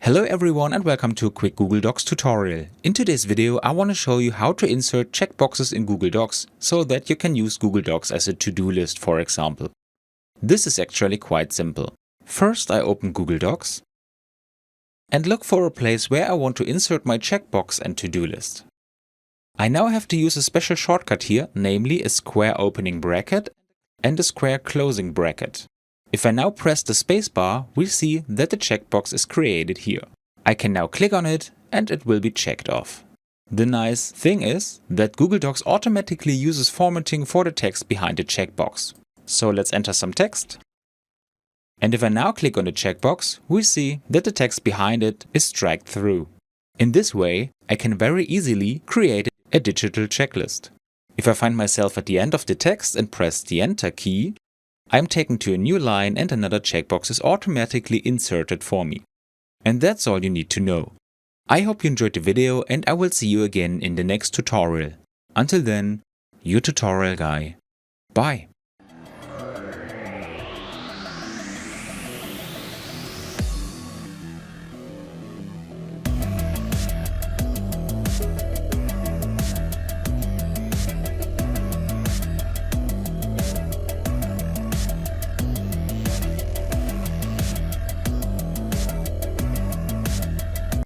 Hello everyone and welcome to a quick Google Docs tutorial. In today's video I want to show you how to insert checkboxes in Google Docs so that you can use Google Docs as a to-do list, for example. This is actually quite simple. First I open Google Docs and look for a place where I want to insert my checkbox and to-do list. I now have to use a special shortcut here, namely a square opening bracket and a square closing bracket. If I now press the spacebar, we see that the checkbox is created here. I can now click on it and it will be checked off. The nice thing is that Google Docs automatically uses formatting for the text behind the checkbox. So let's enter some text. And if I now click on the checkbox, we see that the text behind it is dragged through. In this way, I can very easily create a digital checklist. If I find myself at the end of the text and press the Enter key, I'm taken to a new line and another checkbox is automatically inserted for me. And that's all you need to know. I hope you enjoyed the video and I will see you again in the next tutorial. Until then, your tutorial guy. Bye.